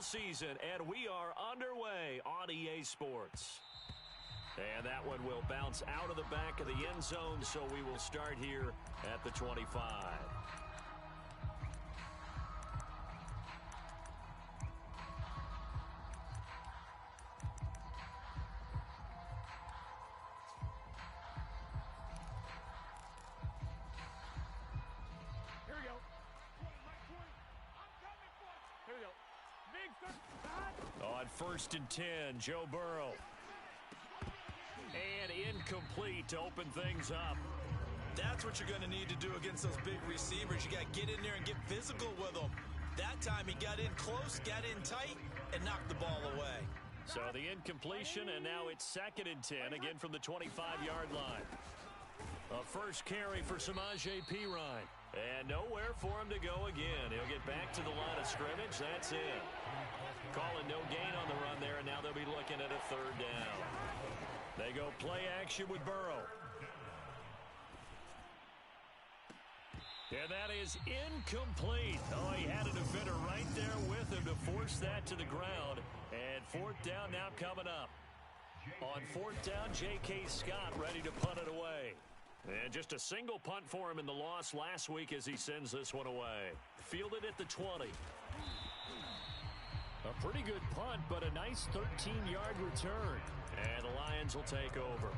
football season, and we are underway on EA Sports. And that one will bounce out of the back of the end zone, so we will start here at the 25. Here we go. Here we go. Big third. On 1st and 10, Joe Burrow. And incomplete to open things up. That's what you're going to need to do against those big receivers. You got to get in there and get physical with them. That time he got in close, got in tight, and knocked the ball away. So the incompletion, and now it's 2nd and 10, again from the 25-yard line. A first carry for Samaje Perine. And nowhere for him to go again. He'll get back to the line of scrimmage. That's it. Calling no gain on the run there, and now they'll be looking at a 3rd down. They go play action with Burrow. And that is incomplete. Oh, he had a defender right there with him to force that to the ground. And 4th down now coming up. On 4th down, J.K. Scott ready to punt it away. And just a single punt for him in the loss last week as he sends this one away. Fielded at the 20. A pretty good punt, but a nice 13-yard return. And the Lions will take over.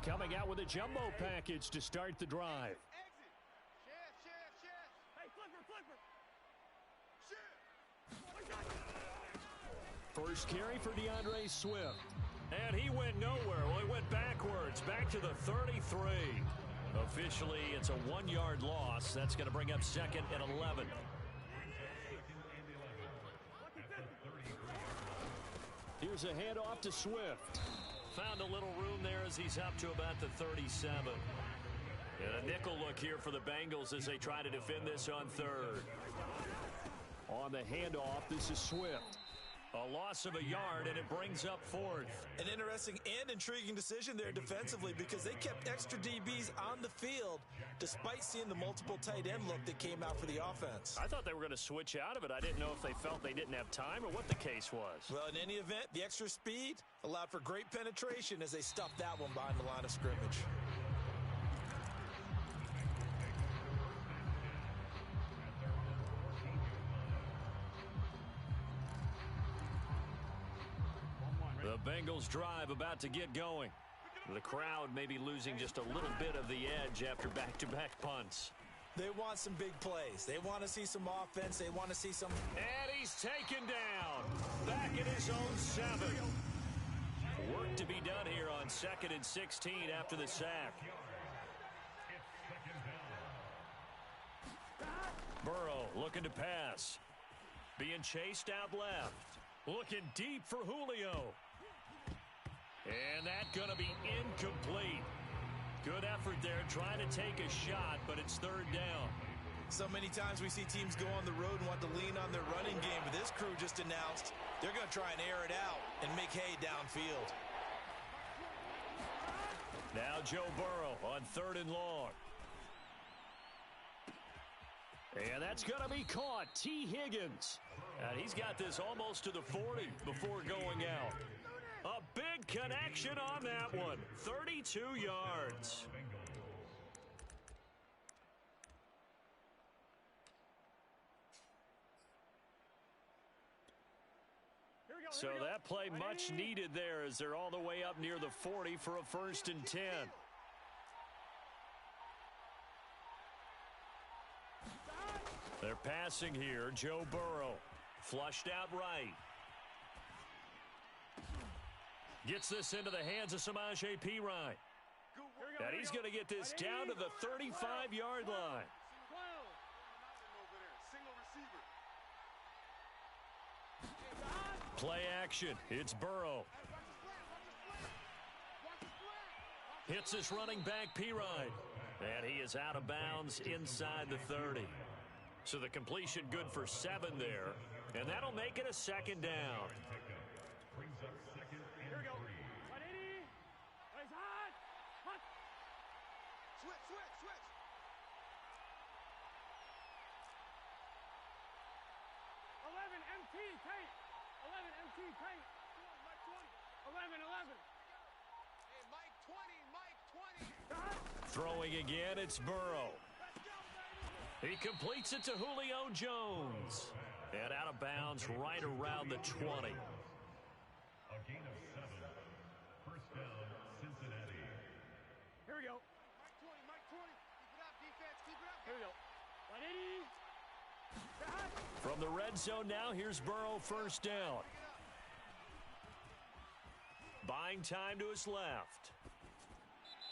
Coming out with a jumbo package to start the drive. Hey, flipper. First carry for DeAndre Swift. And he went nowhere. Well, he went backwards, back to the 33. Officially, it's a 1-yard loss. That's going to bring up 2nd and 11. Here's a handoff to Swift. Found a little room there as he's up to about the 37. And a nickel look here for the Bengals as they try to defend this on 3rd. On the handoff, this is Swift. A loss of a yard, and it brings up 4th. An interesting and intriguing decision there defensively because they kept extra DBs on the field despite seeing the multiple tight end look that came out for the offense. I thought they were going to switch out of it. I didn't know if they felt they didn't have time or what the case was. Well, in any event, the extra speed allowed for great penetration as they stuffed that one behind the line of scrimmage. The Bengals drive about to get going. The crowd may be losing just a little bit of the edge after back-to-back punts. They want some big plays. They want to see some offense. They want to see some... And he's taken down. Back at his own 7. Work to be done here on 2nd and 16 after the sack. Burrow looking to pass. Being chased out left. Looking deep for Julio. And that's going to be incomplete. Good effort there trying to take a shot, but it's 3rd down. So many times we see teams go on the road and want to lean on their running game, but this crew just announced they're going to try and air it out and make hay downfield. Now Joe Burrow on 3rd and long. And that's going to be caught. T. Higgins. And he's got this almost to the 40 before going out. A big connection on that one. 32 yards. So that play much needed there as they're all the way up near the 40 for a 1st and 10. They're passing here. Joe Burrow. Flushed out right. Gets this into the hands of Samaje Perine. And he's going to get this down to the 35-yard line. Play action. It's Burrow. Hits this running back Perine. And he is out of bounds inside the 30. So the completion good for 7 there. And that'll make it a second down. Here we go. 180. Plays hot. Hot. Switch. 11 MT tight. 11 MT tight. 11. Hey, Mike 20. Throwing again, it's Burrow. He completes it to Julio Jones. And out of bounds right around the 20. A gain of 7. First down, Cincinnati. Here we go. Mike 20. Keep it up, defense. Keep it up. Here we go. 180. Hot. From the red zone now, here's Burrow first down. Buying time to his left.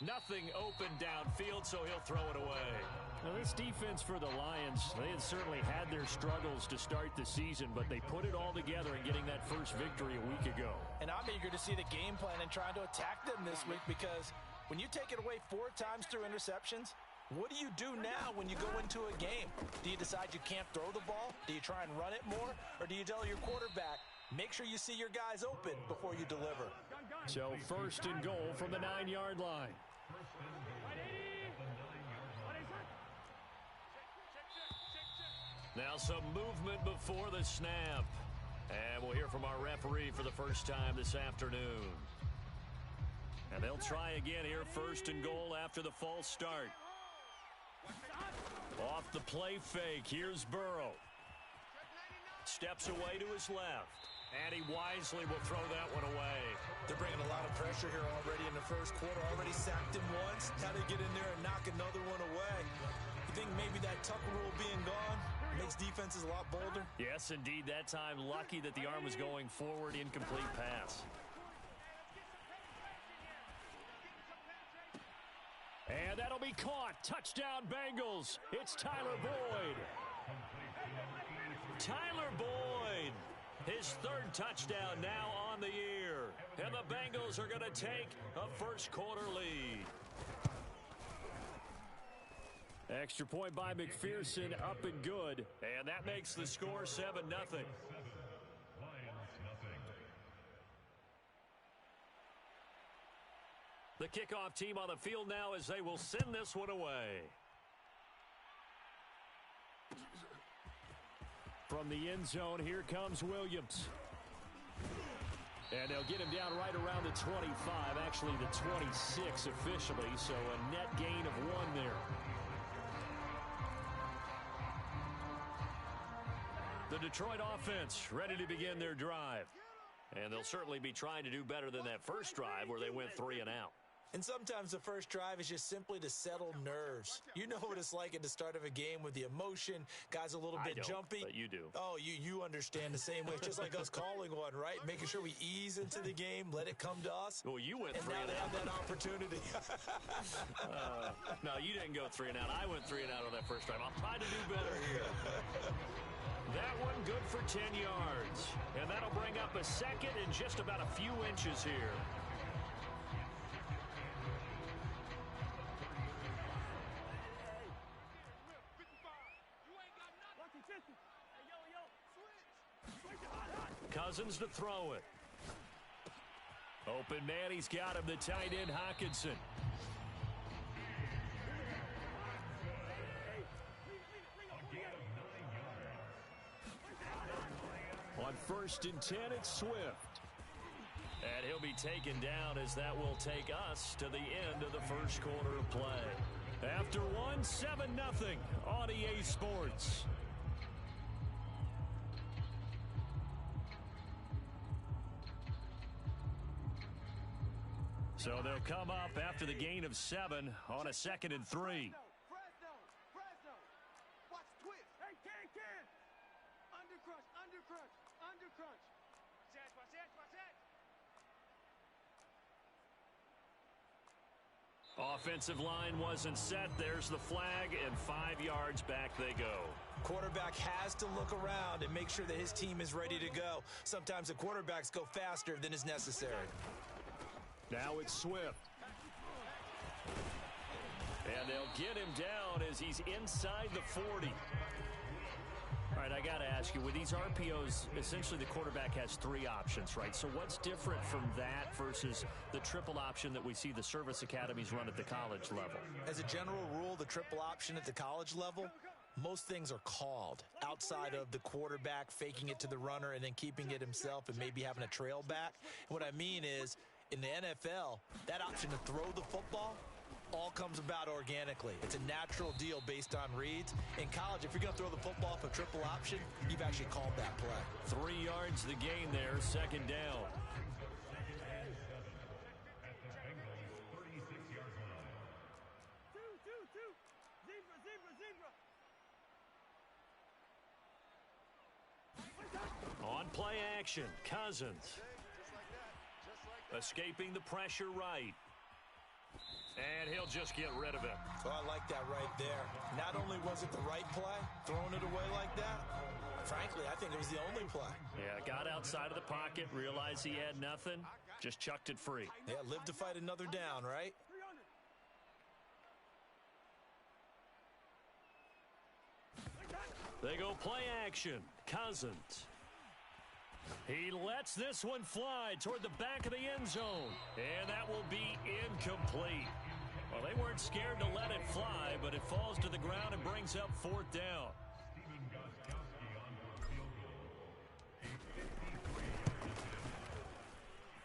Nothing open downfield, so he'll throw it away. Now, this defense for the Lions, they had certainly had their struggles to start the season, but they put it all together in getting that first victory a week ago. And I'm eager to see the game plan and trying to attack them this week, because when you take it away 4 times through interceptions, what do you do now when you go into a game? Do you decide you can't throw the ball? Do you try and run it more? Or do you tell your quarterback, make sure you see your guys open before you deliver? So first and goal from the 9-yard line. Now some movement before the snap. And we'll hear from our referee for the first time this afternoon. And they'll try again here, first and goal after the false start. Off the play fake, here's Burrow. Steps away to his left. And he wisely will throw that one away. They're bringing a lot of pressure here already in the first quarter. Already sacked him once. How to get in there and knock another one away. You think maybe that Tucker rule being gone makes defenses a lot bolder? Yes, indeed. That time, lucky that the arm was going forward. Incomplete pass. And that'll be caught. Touchdown, Bengals. It's Tyler Boyd. Tyler Boyd. His third touchdown now on the year. And the Bengals are going to take a first quarter lead. Extra point by McPherson, up and good. And that makes the score 7-0. Lions, nothing. The kickoff team on the field now as they will send this one away. From the end zone, here comes Williams. And they'll get him down right around the 25, actually the 26 officially, so a net gain of 1 there. The Detroit offense ready to begin their drive. And they'll certainly be trying to do better than that first drive where they went 3 and out. And sometimes the first drive is just simply to settle nerves. You know what it's like at the start of a game with the emotion. Guys a little bit jumpy. But you do. Oh, you understand the same way. It's just like us calling one, right? Making sure we ease into the game, let it come to us. Well, you went and 3 now and they out. have that opportunity. No, you didn't go 3 and out. I went 3 and out on that first drive. I'll try to do better here. That one good for 10 yards. And that'll bring up a second and just about a few inches here. Cousins to throw it. Open man, he's got him, the tight end Hockenson. On first and 10, it's Swift. And he'll be taken down as that will take us to the end of the first quarter of play. After 1, 7-0 on EA Sports. So they'll come up after the gain of 7 on a 2nd and 3. Fresno. Watch twist. Hey, kid. Undercrunch. Watch that. Offensive line wasn't set. There's the flag, and 5 yards back they go. Quarterback has to look around and make sure that his team is ready to go. Sometimes the quarterbacks go faster than is necessary. Now it's Swift. And they'll get him down as he's inside the 40. All right, I got to ask you, with these RPOs, essentially the quarterback has three options, right? So what's different from that versus the triple option that we see the service academies run at the college level? As a general rule, the triple option at the college level, most things are called outside of the quarterback faking it to the runner and then keeping it himself and maybe having a trail back. And what I mean is, in the NFL, that option to throw the football all comes about organically. It's a natural deal based on reads. In college, if you're going to throw the football for triple option, you've actually called that play. 3 yards the gain there, second down. On play action, Cousins. Escaping the pressure right. And he'll just get rid of it. Oh, I like that right there. Not only was it the right play, throwing it away like that, frankly, I think it was the only play. Yeah, got outside of the pocket, realized he had nothing, just chucked it free. Yeah, live to fight another down, right? They go play action. Cousins. He lets this one fly toward the back of the end zone. And that will be incomplete. Well, they weren't scared to let it fly, but it falls to the ground and brings up fourth down.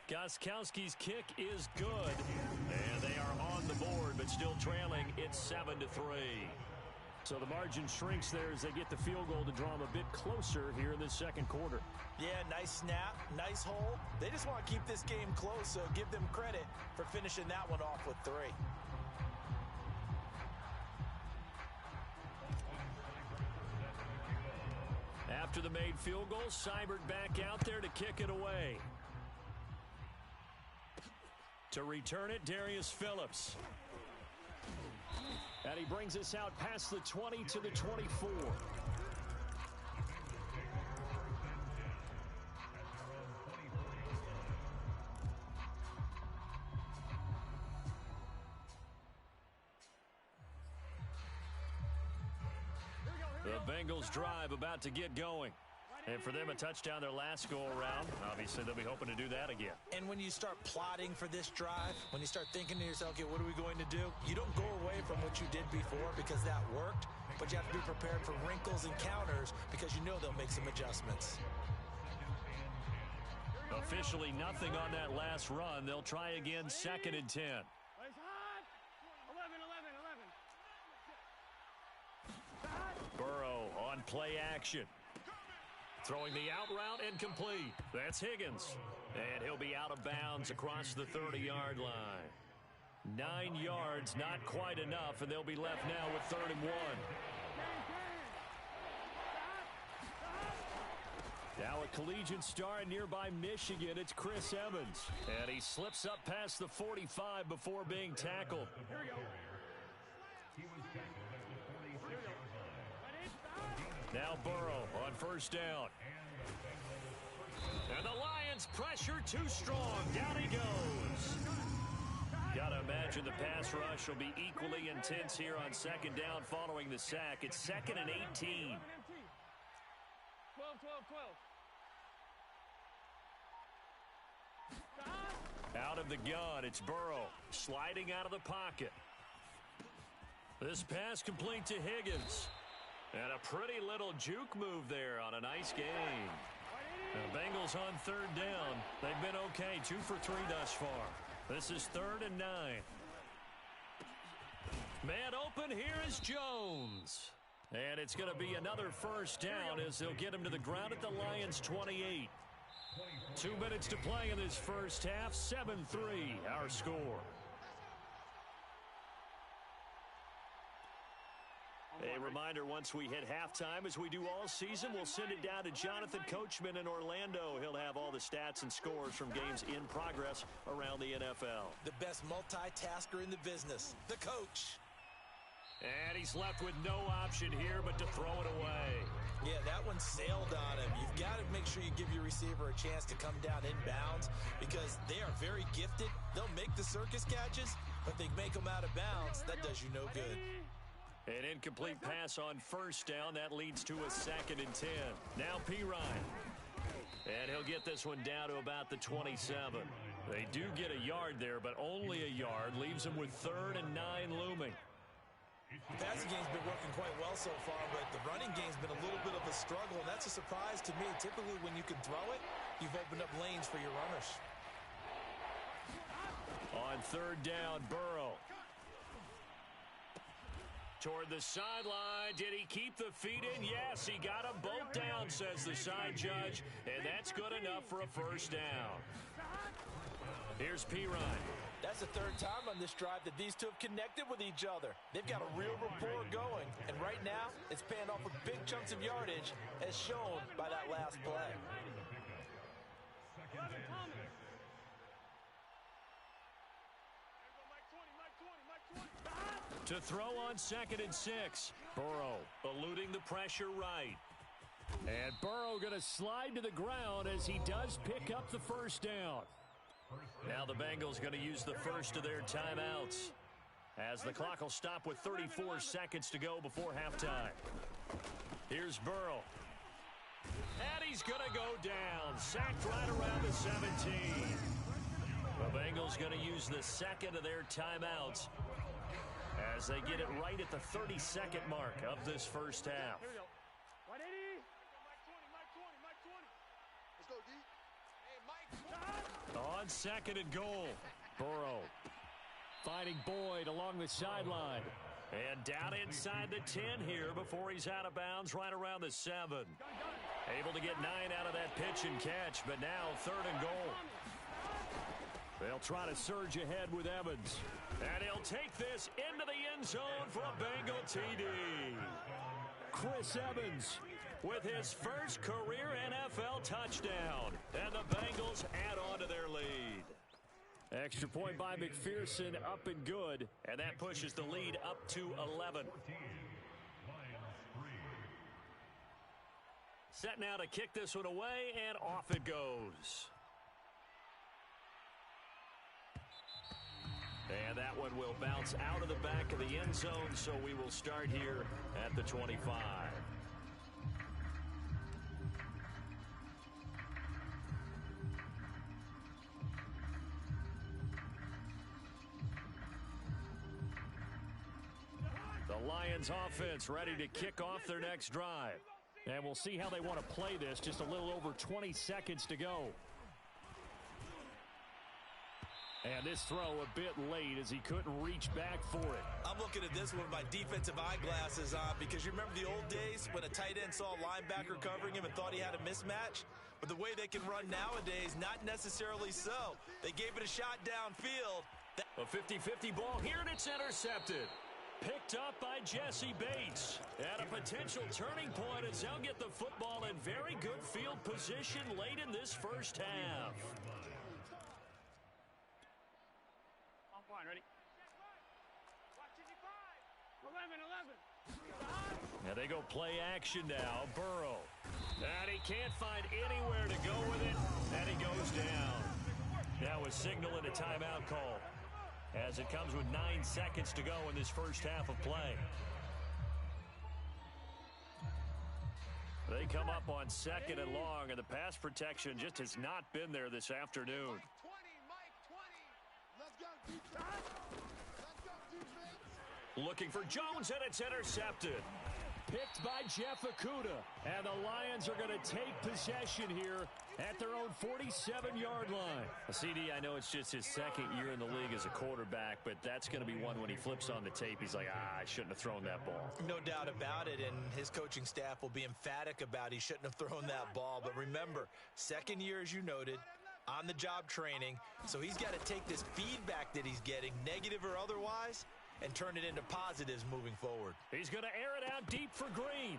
Gostkowski's kick is good. And they are on the board, but still trailing. It's 7-3. So the margin shrinks there as they get the field goal to draw them a bit closer here in this second quarter. Yeah, nice snap, nice hole. They just want to keep this game close, so give them credit for finishing that one off with 3. After the made field goal, Seibert back out there to kick it away. To return it, Darius Phillips. And he brings us out past the 20 to the 24. The Bengals drive about to get going. And for them, a touchdown their last go-around. Obviously, they'll be hoping to do that again. And when you start plotting for this drive, when you start thinking to yourself, okay, what are we going to do? You don't go away from what you did before because that worked, but you have to be prepared for wrinkles and counters because you know they'll make some adjustments. Officially nothing on that last run. They'll try again, 2nd and 10. 11. Burrow on play action. Throwing the out route and complete. That's Higgins. And he'll be out of bounds across the 30-yard line. 9 yards, not quite enough, and they'll be left now with 3rd and 1. Now a collegiate star in nearby Michigan, it's Chris Evans. And he slips up past the 45 before being tackled. Here we go. Now Burrow on 1st down. And the Lions pressure too strong. Down he goes. Got to imagine the pass rush will be equally intense here on 2nd down following the sack. It's 2nd and 18. 12. Out of the gun, it's Burrow sliding out of the pocket. This pass complete to Higgins. And a pretty little juke move there on a nice game. The Bengals on 3rd down. They've been okay, 2 for 3 thus far. This is 3rd and 9. Man open, here is Jones. And it's going to be another 1st down as they'll get him to the ground at the Lions' 28. 2 minutes to play in this first half, 7-3 our score. A reminder, once we hit halftime, as we do all season, we'll send it down to Jonathan Coachman in Orlando. He'll have all the stats and scores from games in progress around the NFL. The best multitasker in the business, the coach. And he's left with no option here but to throw it away. Yeah, that one sailed on him. You've got to make sure you give your receiver a chance to come down inbounds because they are very gifted. They'll make the circus catches, but they make them out of bounds. That does you no good. An incomplete pass on first down. That leads to a 2nd and 10. Now Pirine. And he'll get this one down to about the 27. They do get a yard there, but only a yard. Leaves them with 3rd and 9 looming. The passing game's been working quite well so far, but the running game's been a little bit of a struggle, and that's a surprise to me. Typically, when you can throw it, you've opened up lanes for your runners. On 3rd down, Burrow. Toward the sideline. Did he keep the feet in? Yes, he got them both down, says the side judge, and that's good enough for a 1st down. Here's Pirine. That's the 3rd time on this drive that these two have connected with each other. They've got a real rapport going, and right now it's paying off with big chunks of yardage, as shown by that last play. To throw on 2nd and 6. Burrow eluding the pressure right. And Burrow going to slide to the ground as he does pick up the 1st down. Now the Bengals going to use the first of their timeouts, as the clock will stop with 34 seconds to go before halftime. Here's Burrow. And he's going to go down. Sacked right around the 17. The Bengals going to use the 2nd of their timeouts as they get it right at the 32nd mark of this first half. Here we go. 180. Let's go, D. Hey, Mike. On 2nd and goal, Burrow finding Boyd along the sideline. And down inside the 10 here before he's out of bounds right around the 7. Able to get 9 out of that pitch and catch, but now 3rd and goal. They'll try to surge ahead with Evans. And he'll take this into the end zone for a Bengal TD. Chris Evans with his first career NFL touchdown. And the Bengals add on to their lead. Extra point by McPherson, up and good. And that pushes the lead up to 11. Set now to kick this one away, and off it goes. And that one will bounce out of the back of the end zone, so we will start here at the 25. The Lions offense ready to kick off their next drive. And we'll see how they want to play this. Just a little over 20 seconds to go. And this throw a bit late as he couldn't reach back for it. I'm looking at this one with my defensive eyeglasses on, because you remember the old days when a tight end saw a linebacker covering him and thought he had a mismatch? But the way they can run nowadays, not necessarily so. They gave it a shot downfield. A 50-50 ball here, and it's intercepted. Picked up by Jesse Bates. At a potential turning point as they'll get the football in very good field position late in this first half. On fine, ready? 11. And they go play action now. Burrow. And he can't find anywhere to go with it. And he goes down. Now a signal and a timeout call, as it comes with 9 seconds to go in this first half of play. They come up on 2nd and long, and the pass protection just has not been there this afternoon. Mike 20. Let's go, defense. Let's go, defense. Looking for Jones, and it's intercepted. Picked by Jeff Okudah. And the Lions are going to take possession here at their own 47-yard line. CD, I know it's just his 2nd year in the league as a quarterback, but that's going to be one when he flips on the tape, he's like, I shouldn't have thrown that ball. No doubt about it, and his coaching staff will be emphatic about he shouldn't have thrown that ball. But remember, 2nd year, as you noted, on-the-job training, so he's got to take this feedback that he's getting, negative or otherwise, and turn it into positives moving forward. He's going to air it out deep for Green.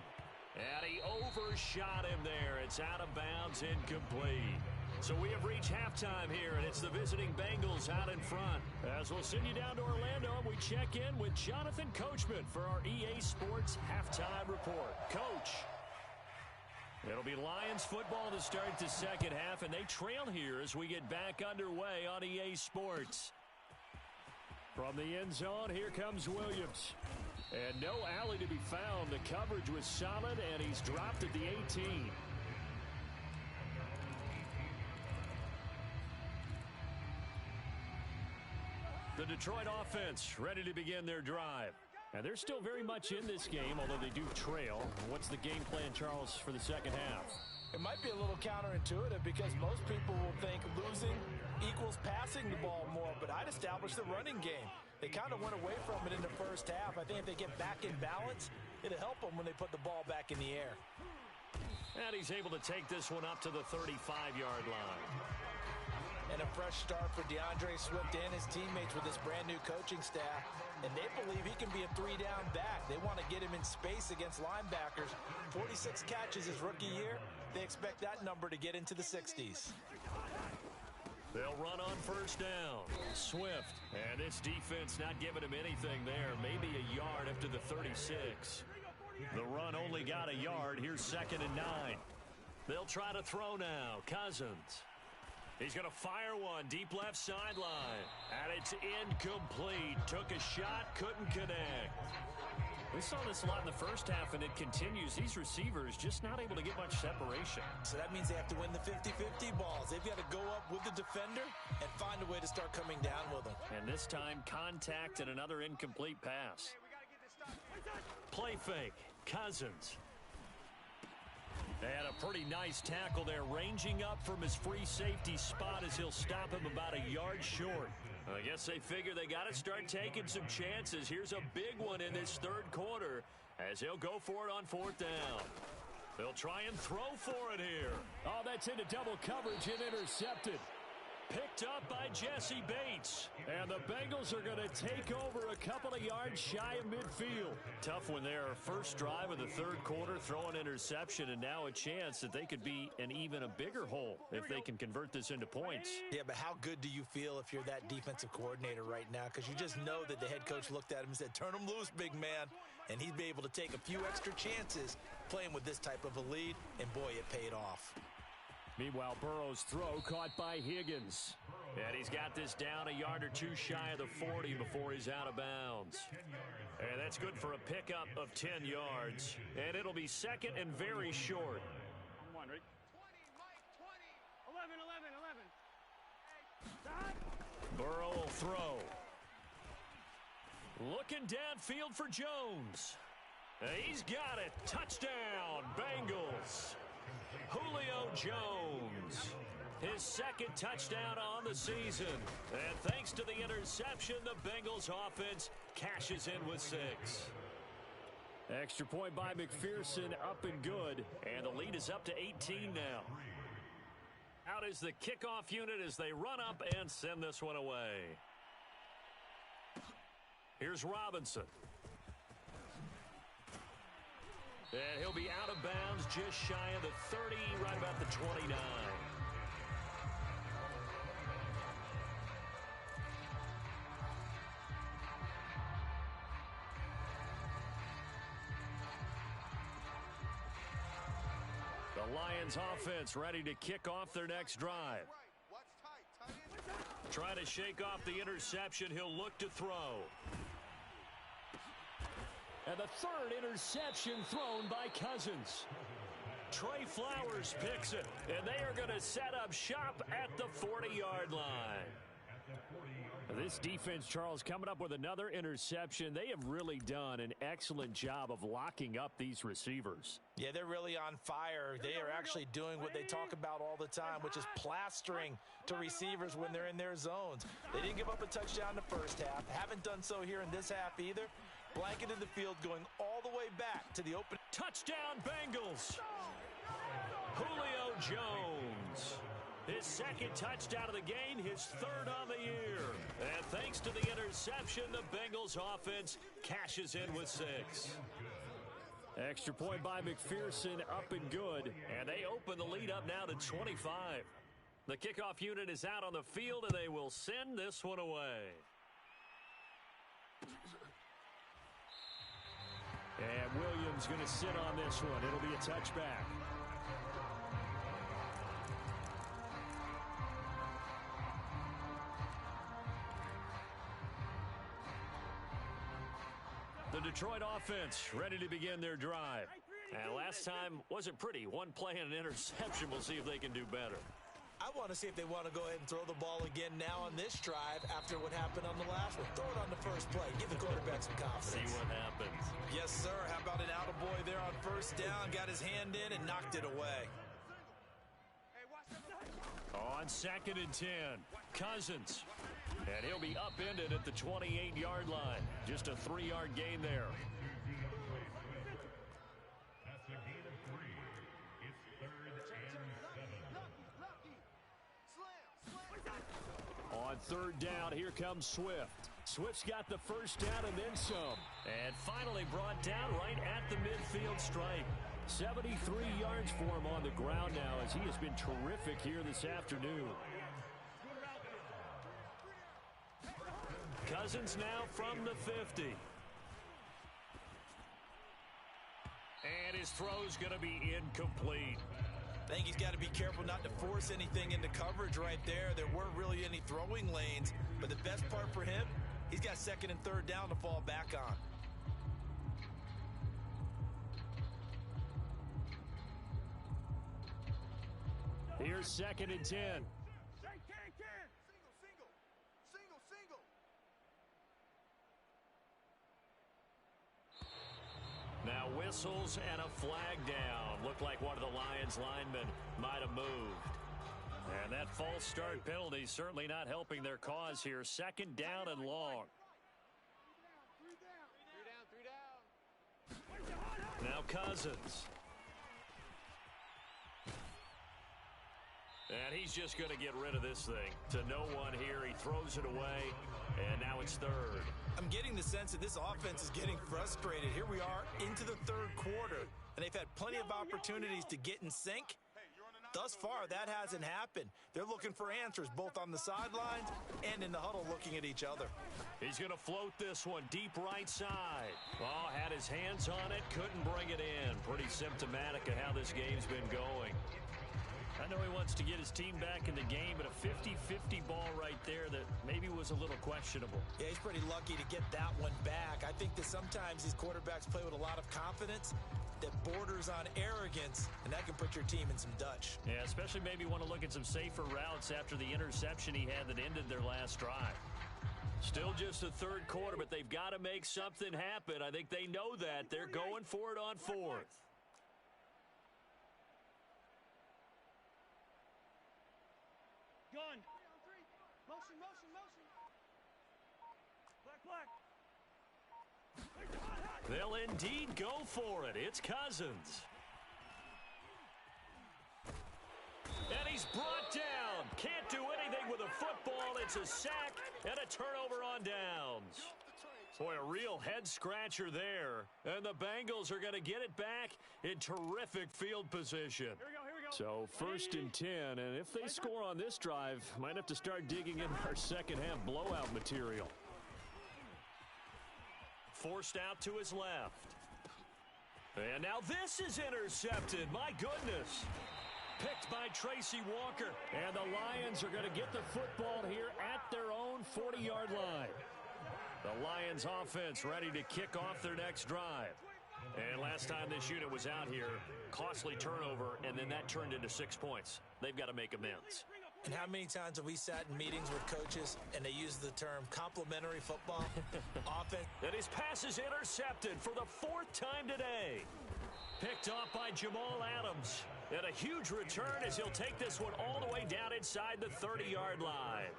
And he overshot him there. It's out of bounds, incomplete. So we have reached halftime here, and it's the visiting Bengals out in front. As we'll send you down to Orlando, we check in with Jonathan Coachman for our EA Sports Halftime Report. Coach. It'll be Lions football to start the second half, and they trail here as we get back underway on EA Sports. From the end zone, here comes Williams. And no alley to be found. The coverage was solid, and he's dropped at the 18. The Detroit offense ready to begin their drive. And they're still very much in this game, although they do trail. What's the game plan, Charles, for the second half? It might be a little counterintuitive because most people will think losing equals passing the ball more, but I'd establish the running game. They kind of went away from it in the first half. I think if they get back in balance, it'll help them when they put the ball back in the air. And he's able to take this one up to the 35-yard line. And a fresh start for DeAndre Swift and his teammates with this brand-new coaching staff. And they believe he can be a three-down back. They want to get him in space against linebackers. 46 catches his rookie year. They expect that number to get into the 60s. They'll run on first down. Swift. And this defense not giving him anything there. Maybe a yard up to the 36. The run only got a yard. Here's 2nd and 9. They'll try to throw now. Cousins. He's going to fire one deep left sideline. And it's incomplete. Took a shot, couldn't connect. We saw this a lot in the first half, and it continues. These receivers just not able to get much separation. So that means they have to win the 50-50 balls. They've got to go up with the defender and find a way to start coming down with them. And this time, contact and another incomplete pass. Play fake. Cousins. And a pretty nice tackle there, ranging up from his free safety spot as he'll stop him about a yard short. I guess they figure they got to start taking some chances. Here's a big one in this third quarter as he'll go for it on 4th down. They'll try and throw for it here. Oh, that's into double coverage and intercepted. Picked up by Jesse Bates. And the Bengals are going to take over a couple of yards shy of midfield. Tough one there. First drive of the third quarter, throw an interception, and now a chance that they could be in even a bigger hole if they can convert this into points. Yeah, but how good do you feel if you're that defensive coordinator right now? Because you just know that the head coach looked at him and said, turn him loose, big man. And he'd be able to take a few extra chances playing with this type of a lead, and boy, it paid off. Meanwhile, Burrow's throw caught by Higgins. And he's got this down a yard or two shy of the 40 before he's out of bounds. And that's good for a pickup of 10 yards. And it'll be 2nd and very short. 1, right? 20, 11. Burrow will throw. Looking downfield for Jones. He's got it. Touchdown, Bengals. Julio Jones, his 2nd touchdown on the season. And thanks to the interception, the Bengals offense cashes in with 6. Extra point by McPherson, up and good. And the lead is up to 18 now. Out is the kickoff unit as they run up and send this one away. Here's Robinson. And he'll be out of bounds just shy of the 30, right about the 29. The Lions offense ready to kick off their next drive. Trying to shake off the interception. He'll look to throw. And the 3rd interception thrown by Cousins. Trey Flowers picks it. And they are going to set up shop at the 40-yard line. This defense, Charles, coming up with another interception. They have really done an excellent job of locking up these receivers. Yeah, they're really on fire. They are actually doing what they talk about all the time, which is plastering to receivers when they're in their zones. They didn't give up a touchdown in the first half. Haven't done so here in this half either. Blanket in the field going all the way back to the open. Touchdown, Bengals. Julio Jones. His 2nd touchdown of the game, his 3rd on the year. And thanks to the interception, the Bengals offense cashes in with 6. Extra point by McPherson, up and good. And they open the lead up now to 25. The kickoff unit is out on the field, and they will send this one away. And Williams going to sit on this one. It'll be a touchback. The The Detroit offense ready to begin their drive. And last time wasn't pretty. One play and an interception. We'll see if they can do better. I want to see if they want to go ahead and throw the ball again now on this drive after what happened on the last one. Throw it on the first play. Give the quarterback some confidence. See what happens. Yes, sir. How about an attaboy there on first down? Got his hand in and knocked it away. On 2nd and 10, Cousins. And he'll be upended at the 28-yard line. Just a 3-yard gain there. That's a gain of 3. It's 3rd and 7. On 3rd down, here comes Swift. Swift's got the first down and then some. And finally brought down right at the midfield stripe. 73 yards for him on the ground now as he has been terrific here this afternoon. Cousins now from the 50. And his throw's going to be incomplete. I think he's got to be careful not to force anything into coverage right there. There weren't really any throwing lanes, but the best part for him, he's got 2nd and 3rd down to fall back on. Here's 2nd and 10. Now whistles and a flag down. Looked like one of the Lions linemen might have moved. And that false start penalty certainly not helping their cause here. 2nd down and long. Now Cousins. And he's just going to get rid of this thing. To no one here. He throws it away. And now it's 3rd. I'm getting the sense that this offense is getting frustrated. Here we are into the 3rd quarter, and they've had plenty of opportunities to get in sync. Thus far, that hasn't happened. They're looking for answers both on the sidelines and in the huddle looking at each other. He's going to float this one deep right side. Oh, had his hands on it, couldn't bring it in. Pretty symptomatic of how this game's been going. I know he wants to get his team back in the game, but a 50-50 ball right there that maybe was a little questionable. Yeah, he's pretty lucky to get that one back. I think that sometimes these quarterbacks play with a lot of confidence that borders on arrogance, and that can put your team in some Dutch. Yeah, especially maybe want to look at some safer routes after the interception he had that ended their last drive. Still just the 3rd quarter, but they've got to make something happen. I think they know that. They're going for it on 4th. Gun. Motion, motion, motion. Black. They'll indeed go for it. It's Cousins. And he's brought down. Can't do anything with a football. It's a sack and a turnover on downs. Boy, a real head-scratcher there. And the Bengals are going to get it back in terrific field position. Here we go. So 1st and 10, and if they score on this drive, might have to start digging in our second-half blowout material. Forced out to his left. And now this is intercepted. My goodness. Picked by Tracy Walker. And the Lions are going to get the football here at their own 40-yard line. The Lions offense ready to kick off their next drive. And last time this unit was out here, costly turnover, and then that turned into 6 points. They've got to make amends. And how many times have we sat in meetings with coaches and they use the term complementary football? Offense. And his pass is intercepted for the 4th time today. Picked off by Jamal Adams. And a huge return as he'll take this one all the way down inside the 30-yard line.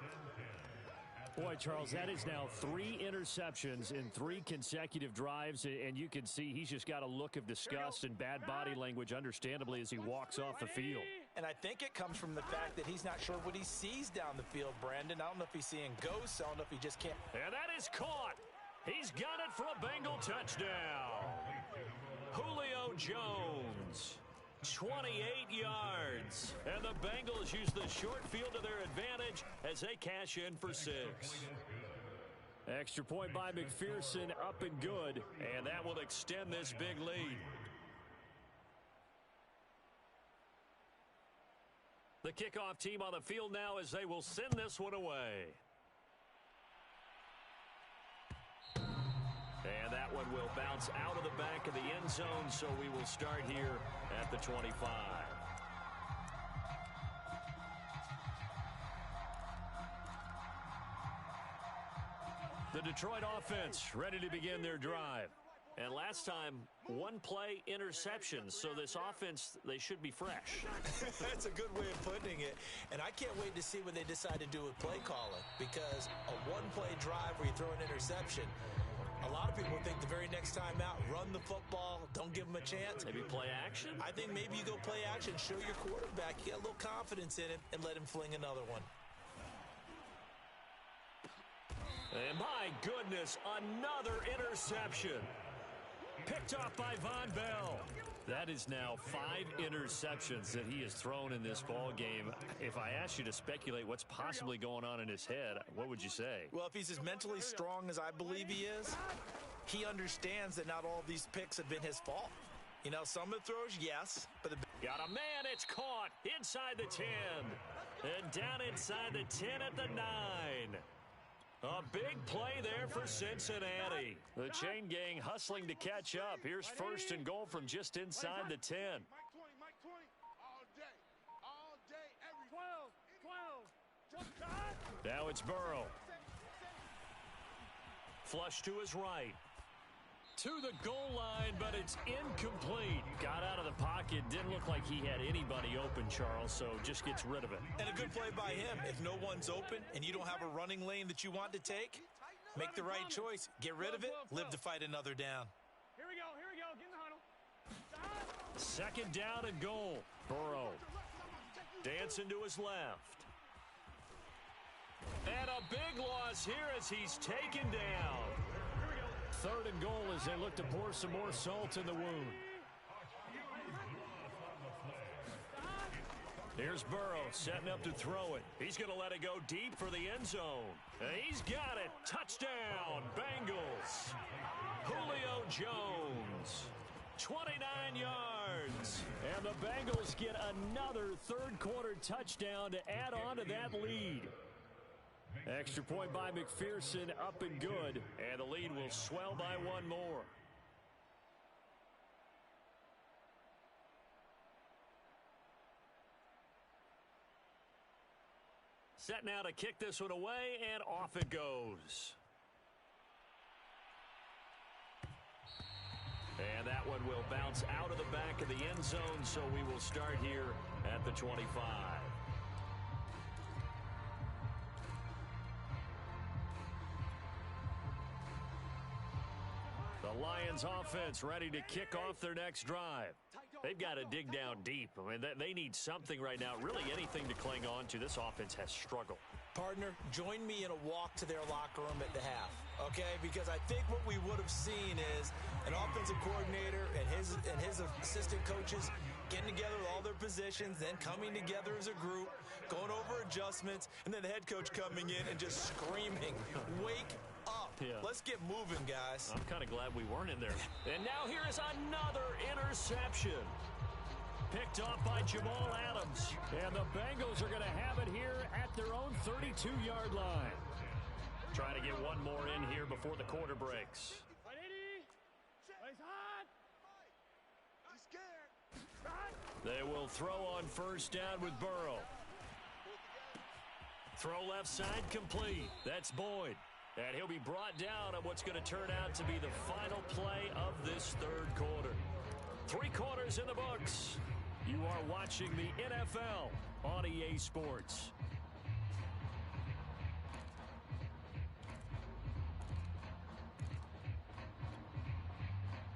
Boy, Charles, that is now 3 interceptions in 3 consecutive drives, and you can see he's just got a look of disgust and bad body language, understandably, as he walks off the field. And I think it comes from the fact that he's not sure what he sees down the field, Brandon. I don't know if he's seeing ghosts. I don't know if he just can't. And that is caught. He's got it for a Bengal touchdown. Julio Jones. 28 yards. And the Bengals use the short field to their advantage as they cash in for 6. Extra point by McPherson, up and good. And that will extend this big lead. The kickoff team on the field now as they will send this one away. And that one will bounce out of the back of the end zone, so we will start here at the 25. The Detroit offense ready to begin their drive. And last time, one-play interception, so this offense, they should be fresh. That's a good way of putting it. And I can't wait to see what they decide to do with play calling, because a one-play drive where you throw an interception, a lot of people think the very next time out, run the football, don't give them a chance. Maybe play action? I think maybe you go play action, show your quarterback, you got a little confidence in him, and let him fling another one. And my goodness, another interception. Picked off by Von Bell. That is now 5 interceptions that he has thrown in this ball game. If I asked you to speculate what's possibly going on in his head, what would you say? Well, if he's as mentally strong as I believe he is, he understands that not all of these picks have been his fault. You know, some of the throws, yes, but got a man, it's caught inside the 10. And down inside the 10 at the 9. A big play there for Cincinnati. The chain gang hustling to catch up. Here's first and goal from just inside the 10. Mike 20, all day, every 12, jump shot. Now it's Burrow. Flush to his right. To the goal line, but it's incomplete. Got out of the pocket. Didn't look like he had anybody open, Charles, so just gets rid of it. And a good play by him. If no one's open and you don't have a running lane that you want to take, make the right choice. Get rid of it. Live to fight another down. Here we go, get in the huddle. Second down and goal. Burrow dancing to his left. And a big loss here as he's taken down. Third and goal as they look to pour some more salt in the wound. Here's Burrow setting up to throw it. He's going to let it go deep for the end zone. And he's got it. Touchdown, Bengals. Julio Jones. 29 yards. And the Bengals get another third-quarter touchdown to add on to that lead. Extra point by McPherson, up and good, and the lead will swell by one more. Set now to kick this one away, and off it goes. And that one will bounce out of the back of the end zone, so we will start here at the 25. The Lions offense ready to kick off their next drive. They've got to dig down deep. I mean, they need something right now, really anything to cling on to. This offense has struggled. Partner, join me in a walk to their locker room at the half, okay? Because I think what we would have seen is an offensive coordinator and his assistant coaches getting together with all their positions, then coming together as a group, going over adjustments, and then the head coach coming in and just screaming, wake up. Yeah. Let's get moving, guys. I'm kind of glad we weren't in there. And now here is another interception. Picked off by Jamal Adams. And the Bengals are going to have it here at their own 32-yard line. Trying to get one more in here before the quarter breaks. They will throw on first down with Burrow. Throw left side complete. That's Boyd. And he'll be brought down on what's going to turn out to be the final play of this third quarter. 3 quarters in the books. You are watching the NFL on EA Sports.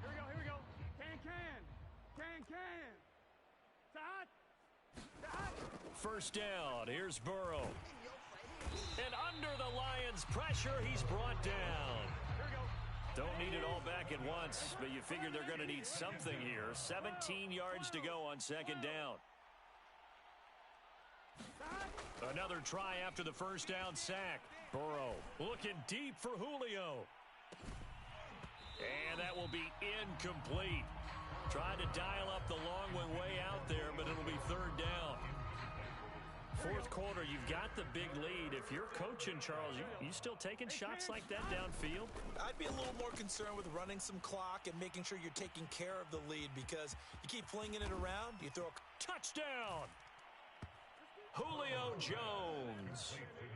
Here we go. Can. Side. First down. Here's Burrow. And under the Lions' pressure, he's brought down. Don't need it all back at once, but you figure they're going to need something here. 17 yards to go on second down. Another try after the first down sack. Burrow looking deep for Julio. And that will be incomplete. Tried to dial up the long one way out there, but it'll be third down. Fourth quarter, you've got the big lead. If you're coaching, Charles, you still taking shots like that downfield? I'd be a little more concerned with running some clock and making sure you're taking care of the lead, because you keep flinging it around, you throw a touchdown. Julio Jones,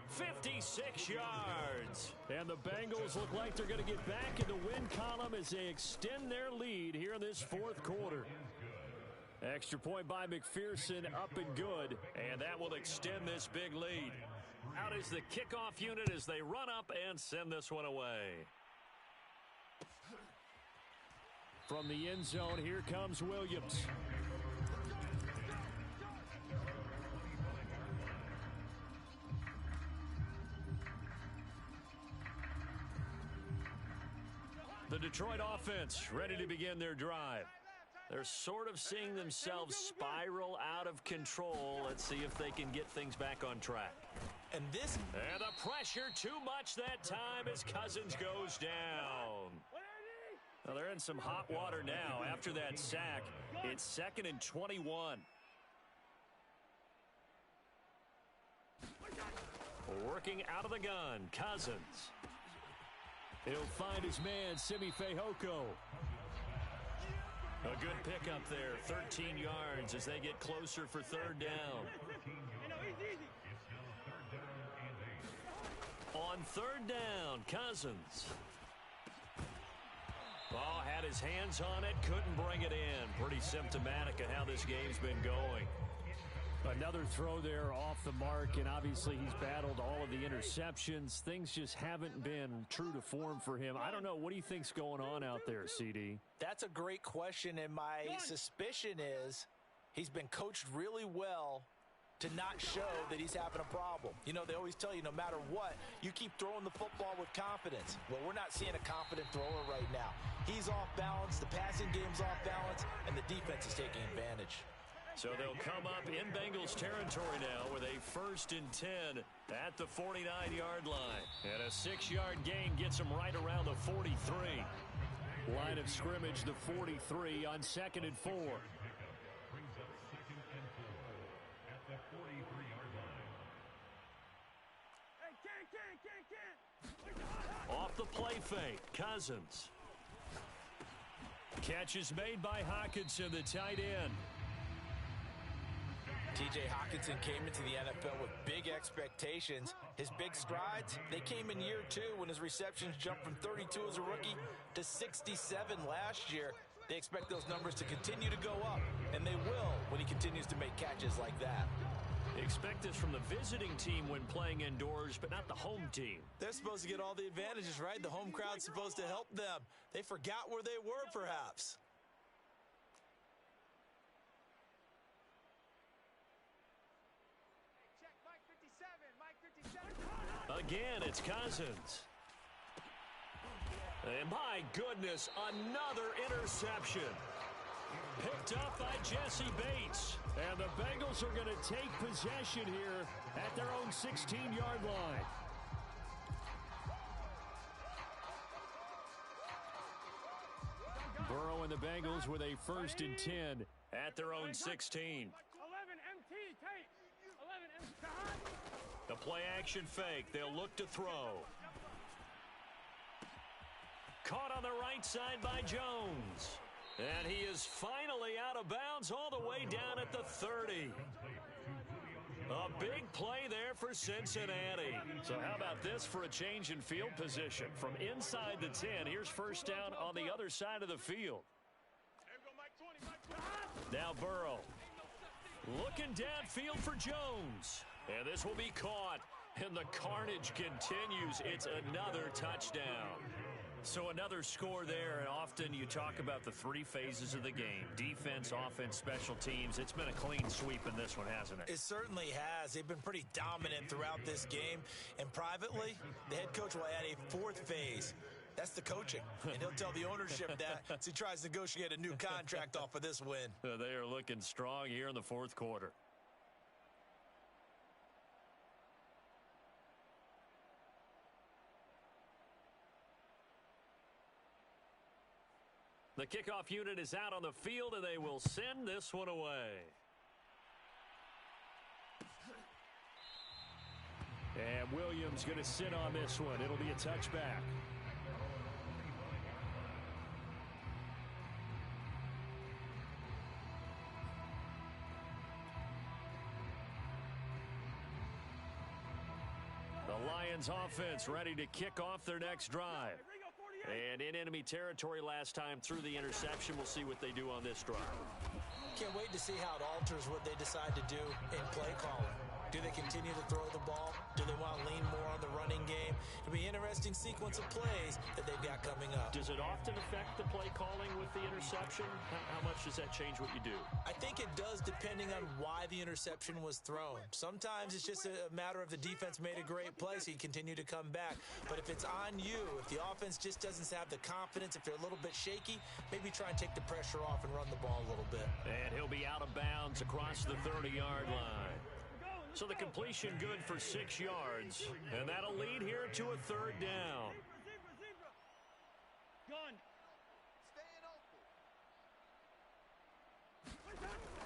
56 yards. And the Bengals look like they're going to get back in the win column as they extend their lead here in this fourth quarter. Extra point by McPherson, up and good, and that will extend this big lead. Out is the kickoff unit as they run up and send this one away. From the end zone, here comes Williams. The Detroit offense ready to begin their drive. They're sort of seeing themselves spiral out of control. Let's see if they can get things back on track. And the pressure too much that time as Cousins goes down. Well, they're in some hot water now after that sack. It's 2nd and 21. Working out of the gun, Cousins. He'll find his man, Simi Fehoko. A good pickup there, 13 yards as they get closer for third down. On third down, Cousins. Oh, had his hands on it, couldn't bring it in. Pretty symptomatic of how this game's been going. Another throw there off the mark, and obviously he's battled all of the interceptions. Things just haven't been true to form for him. I don't know. What do you think's going on out there, CD? That's a great question, and my suspicion is he's been coached really well to not show that he's having a problem. You know, they always tell you no matter what, you keep throwing the football with confidence. Well, we're not seeing a confident thrower right now. He's off balance, the passing game's off balance, and the defense is taking advantage. So they'll come up in Bengals territory now with a 1st and 10 at the 49-yard line. And a 6-yard gain gets them right around the 43. Line of scrimmage, the 43 on 2nd and 4. Brings up 2nd and 4 at the 43-yard line. Off the play fake, Cousins. Catch is made by Hockenson, the tight end. T.J. Hockenson came into the NFL with big expectations. His big strides, they came in year 2 when his receptions jumped from 32 as a rookie to 67 last year. They expect those numbers to continue to go up, and they will when he continues to make catches like that. Expect this from the visiting team when playing indoors, but not the home team. They're supposed to get all the advantages, right? The home crowd's supposed to help them. They forgot where they were, perhaps. Again, it's Cousins. And my goodness, another interception. Picked up by Jesse Bates. And the Bengals are going to take possession here at their own 16-yard line. Burrow and the Bengals with a 1st and 10 at their own 16. 11 MT tape. 11 MT. The play action fake. They'll look to throw. Caught on the right side by Jones. And he is finally out of bounds all the way down at the 30. A big play there for Cincinnati. So how about this for a change in field position? From inside the 10, here's first down on the other side of the field. Now Burrow. Looking downfield for Jones. And this will be caught. And the carnage continues. It's another touchdown. So another score there, and often you talk about the 3 phases of the game. Defense, offense, special teams. It's been a clean sweep in this one, hasn't it? It certainly has. They've been pretty dominant throughout this game. And privately, the head coach will add a 4th phase. That's the coaching. And he'll tell the ownership that as he tries to negotiate a new contract off of this win. They are looking strong here in the 4th quarter. The kickoff unit is out on the field, and they will send this one away. And Williams going to sit on this one. It'll be a touchback. The Lions offense ready to kick off their next drive. And in enemy territory last time through the interception. We'll see what they do on this drive. Can't wait to see how it alters what they decide to do in play calling. Do they continue to throw the ball? Do they want to lean more on the running game? It'll be an interesting sequence of plays that they've got coming up. Does it often affect the play calling with the interception? How much does that change what you do? I think it does depending on why the interception was thrown. Sometimes it's just a matter of the defense made a great play, so you continue to come back. But if it's on you, if the offense just doesn't have the confidence, if they're a little bit shaky, maybe try and take the pressure off and run the ball a little bit. And he'll be out of bounds across the 30-yard line. So the completion good for 6 yards, and that'll lead here to a third down.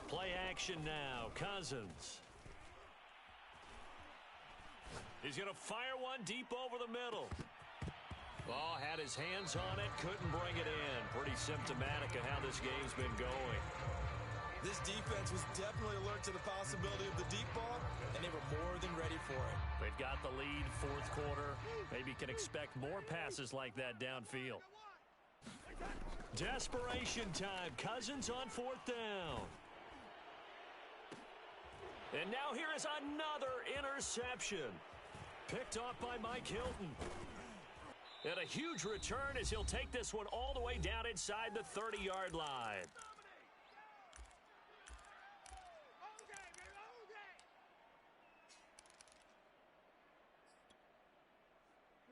Play action now. Cousins. He's going to fire one deep over the middle. Oh, had his hands on it, couldn't bring it in. Pretty symptomatic of how this game's been going. This defense was definitely alert to the possibility of the deep ball, and they were more than ready for it. They've got the lead, fourth quarter. Maybe can expect more passes like that downfield. Desperation time. Cousins on fourth down. And now here is another interception. Picked off by Mike Hilton. And a huge return as he'll take this one all the way down inside the 30-yard line.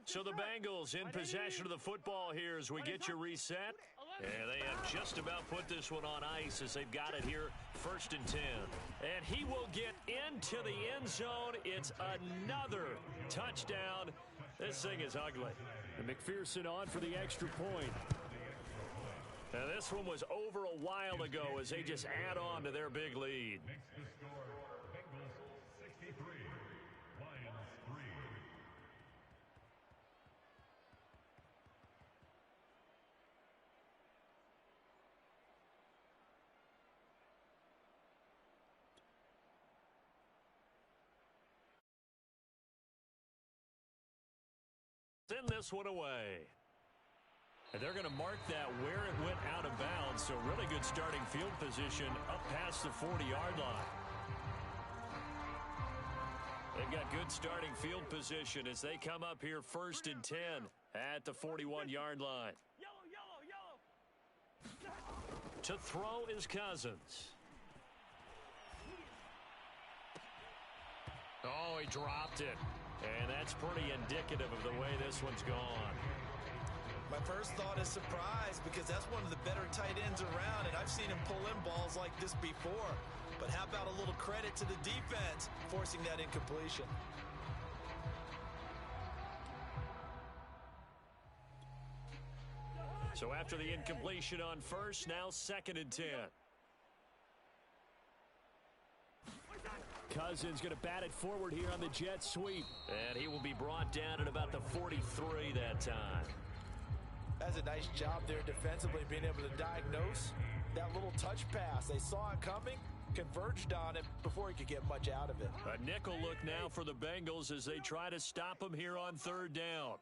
So the Bengals in possession of the football here as we get you reset. And they have just about put this one on ice as they've got it here, 1st and 10. And he will get into the end zone. It's another touchdown. This thing is ugly. And McPherson on for the extra point. And this one was over a while ago as they just add on to their big lead. Makes the score Bengals 63, Lions 3. Send this one away. And they're going to mark that where it went out of bounds. So really good starting field position up past the 40-yard line. They've got good starting field position as they come up here 1st and 10 at the 41-yard line. To throw is Cousins. Oh, he dropped it. And that's pretty indicative of the way this one's gone. My first thought is surprise because that's one of the better tight ends around, and I've seen him pull in balls like this before. But how about a little credit to the defense forcing that incompletion? So after the incompletion on first, now 2nd and 10. Cousins going to bat it forward here on the jet sweep. And he will be brought down at about the 43 that time. That's a nice job there defensively, being able to diagnose that little touch pass. They saw it coming, converged on it before he could get much out of it. A nickel look now for the Bengals as they try to stop him here on 3rd down.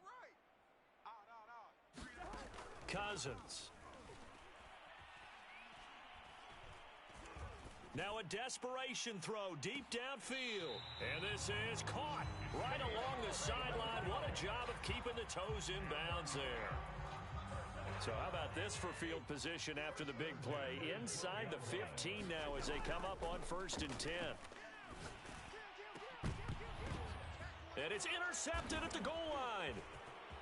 Cousins. Now a desperation throw deep downfield. And this is caught right along the sideline. What a job of keeping the toes in bounds there. So how about this for field position after the big play? Inside the 15 now as they come up on 1st and 10. And it's intercepted at the goal line.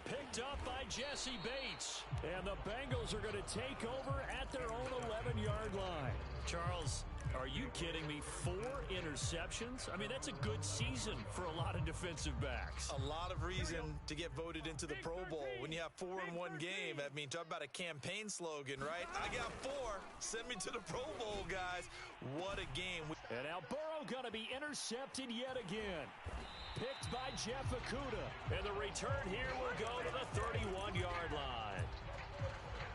Picked up by Jesse Bates. And the Bengals are going to take over at their own 11-yard line. Charles, are you kidding me? 4 interceptions? I mean, that's a good season for a lot of defensive backs. A lot of reason to get voted into the Pro Bowl when you have 4 in one game. I mean, talk about a campaign slogan, right? I got 4. Send me to the Pro Bowl, guys. What a game. And now Burrow going to be intercepted yet again. Picked by Jeff Okuda. And the return here will go to the 31-yard line.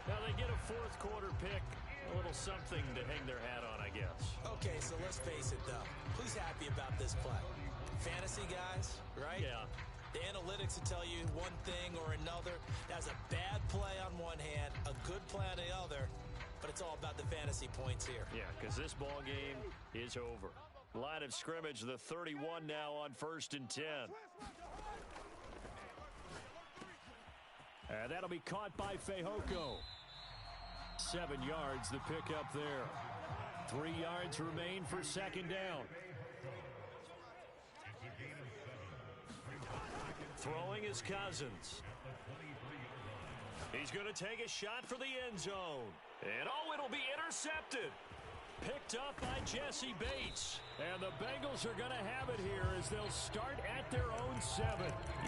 Now they get a fourth quarter pick. A little something to hang their hat on, I guess. Okay, so let's face it, though. Who's happy about this play? Fantasy guys, right? Yeah. The analytics will tell you one thing or another. That's a bad play on one hand, a good play on the other. But it's all about the fantasy points here. Yeah, because this ball game is over. Line of scrimmage, the 31 now on 1st and 10. And that'll be caught by Fehoko. 7 yards, the pickup there. 3 yards remain for second down. Throwing is Cousins. He's going to take a shot for the end zone. And it'll be intercepted. Picked up by Jesse Bates. And the Bengals are going to have it here as they'll start at their own 7.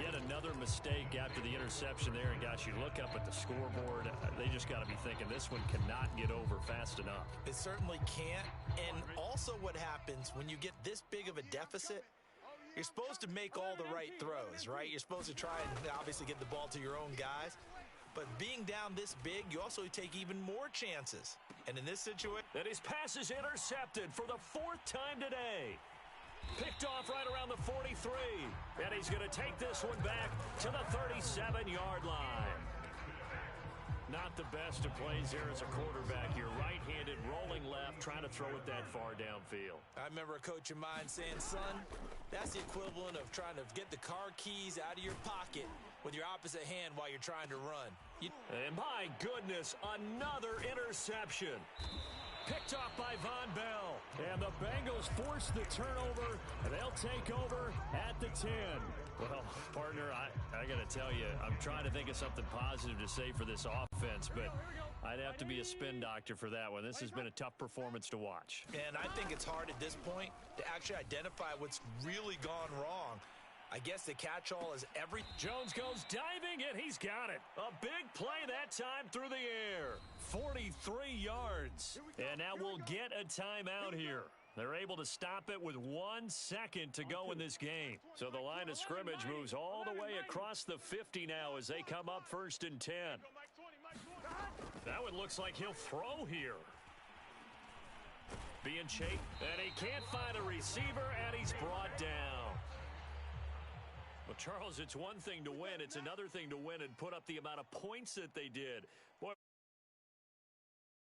Yet another mistake after the interception there. And gosh, you look up at the scoreboard, they just got to be thinking this one cannot get over fast enough. It certainly can't. And also what happens when you get this big of a deficit, you're supposed to make all the right throws, right? You're supposed to try and obviously get the ball to your own guys. But being down this big, you also take even more chances. And in this situation... And his pass is intercepted for the 4th time today. Picked off right around the 43. And he's going to take this one back to the 37-yard line. Not the best of plays there as a quarterback. You're right-handed, rolling left, trying to throw it that far downfield. I remember a coach of mine saying, son, that's the equivalent of trying to get the car keys out of your pocket with your opposite hand while you're trying to run. And my goodness, another interception. Picked off by Von Bell. And the Bengals force the turnover. And they'll take over at the 10. Well, partner, I got to tell you, I'm trying to think of something positive to say for this offense, but I'd have to be a spin doctor for that one. This has been a tough performance to watch. And I think it's hard at this point to actually identify what's really gone wrong. I guess the catch-all is every... Jones goes diving, and he's got it. A big play that time through the air. 43 yards. And now we'll get a timeout here. They're able to stop it with 1 second to go in this game. So the line of scrimmage moves all the way across the 50 now as they come up 1st and 10. That one looks like he'll throw here. Being chased, and he can't find a receiver, and he's brought down. Well, Charles, it's one thing to win. It's another thing to win and put up the amount of points that they did. Boy,